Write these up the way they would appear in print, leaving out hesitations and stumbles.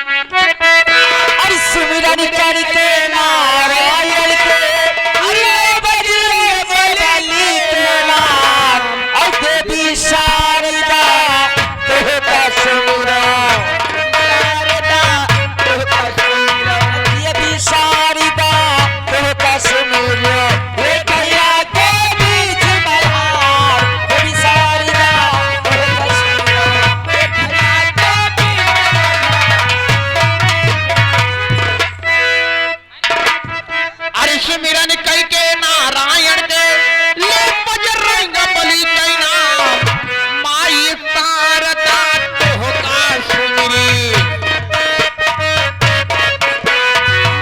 अरे सुमिरन करके नारायण के अरे बजरे बली नाम और देवी शारदा तोहका सुमिरन शारदा तोहका सुमिरन देवी शारदा तोहका सुमिरन हे कया के बीच बहार देवी शारदा तोहका सुमिरन हे कया के अरे सुमिरन करके नारायण के ले बजरंग बली के नाम माई शारदा तोहका सुमिरी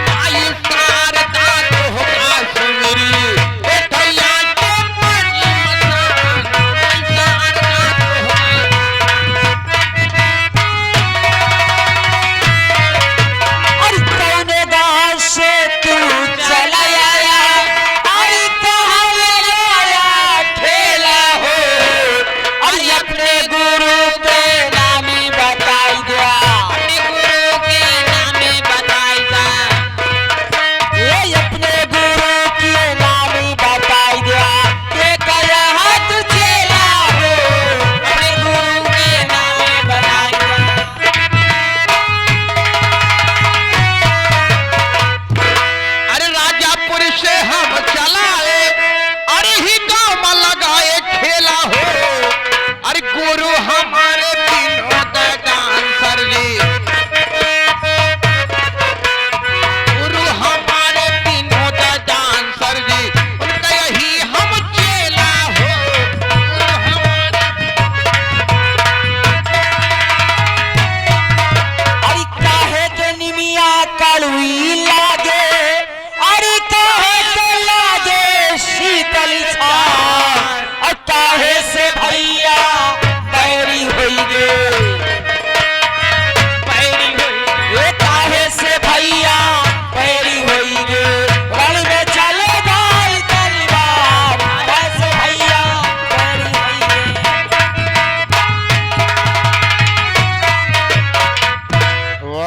माई शारदा तोहका सुमिरी ए भैया के पानी मसान शारदा अरे कौने गाँव से तू चला आया अरे कहाँ आया ठेला हो अरे अपने गुरु के नामी बताई दिया अपने गुरु के नामी बताई दिया ये अपने गुरु के नामी बताई दिया ये कया हाथ चेला हो अपने गुरु के नामी बताई दिया अरे राजापुर से हम चलाए अरे ही गांव में लगाए खेला हो अरे गुरु हमारे विनोद डांसर जी गुरु हमारे विनोद डांसर जी उनका यही हम चेला हो गुरु हमारे अरे काहे के निमिया कड़वी लागे अरे काहे के लागे शीतल छान और काहे से भैया बैरी होई गे बैरी होई ए काहे से भैया बैरी होई गे रण में चले भाई तलवार काहे से भैया बैरी होई गे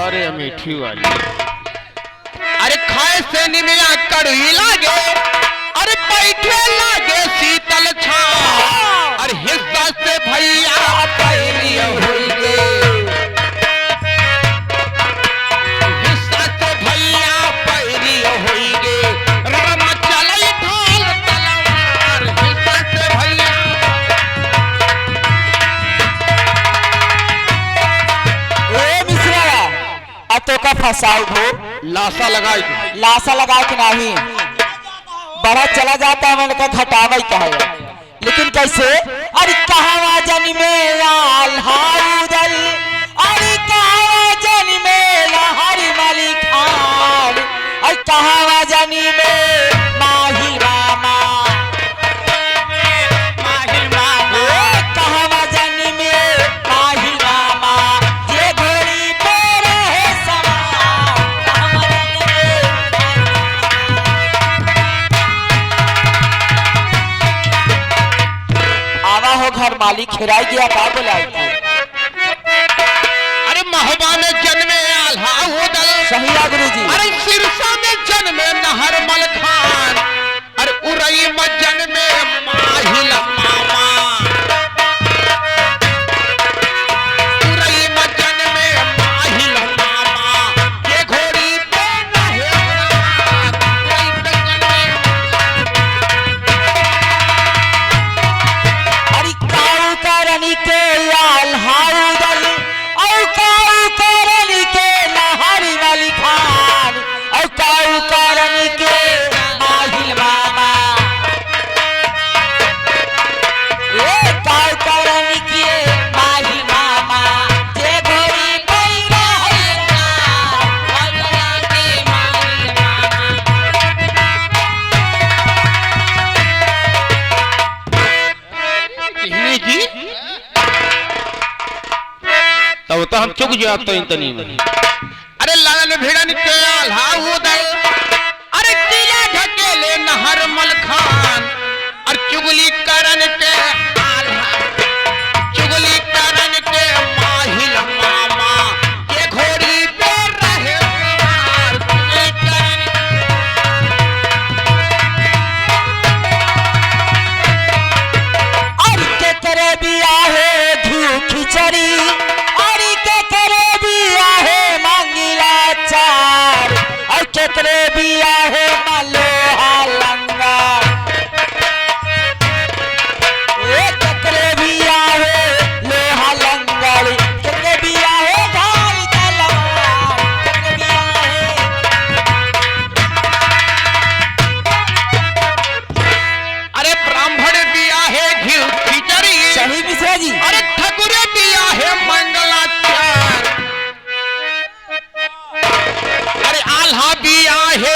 अरे मीठी वाली अरे खाए से निमिया कड़वी लागे अरे बैठे लागे शीतल छां अरे हिस्सा से भैया पैरी होई गे हिस्सा से भैया पैरी होई गे रण चलई ढोल तलवार हिस्सा से भैया ए मिश्रा अतो का फसाऊ हो लाशा लगाई लाशा लगा के नहीं बड़ा चला जाता है मैंने कहा घटावा ही कहा लेकिन कैसे अरे कहावा जन में लाल हाउदल अरे कहावा जन में लहरी मलिक खान अरे कहावा जन में माही रामा माही रामा कहावा जन में माही रामा ये घोड़ी पे रहे सवार कहावा जन में आवा हो घर मालिक खिराई गया का बुलाई थी अरे महबा में जन्मे आल्हा उदल सही है गुरुजी अरे सिरसा में जन्मे नहर मल खान अरे उरई में जन्मे माहिल मामा उरई में जन्मे माहिल मामा ये घोड़ी पे नहे रात उरई पे जन्मे अरे काऊ करनी के लाल हाउदल और काऊ करनी के नहरी वाली खान और काऊ करनी के माहिल मामा ए काऊ करनी के माहिल मामा जे घोड़ी पैरा है ना के माहिल कहने जी तब तो हम चुक जाते हैं तनी में अरे लाल भिड़न के आल्हा उदल अरे किला ढकेले नहर मल खान और चुगली करन के आल्हा चुगली करन के माहिल मामा के घोड़ी पे बिया है लोहा लंगा चक्रे बिया है लोहा लंगड़ चक्रे बिया है धारी तलवार चक्रे बिया है अरे ब्राह्मण बिया है घी खिचड़ी सही मिश्रा जी अरे ठाकुर बिया है मंगलाचार अरे आल्हा बिया है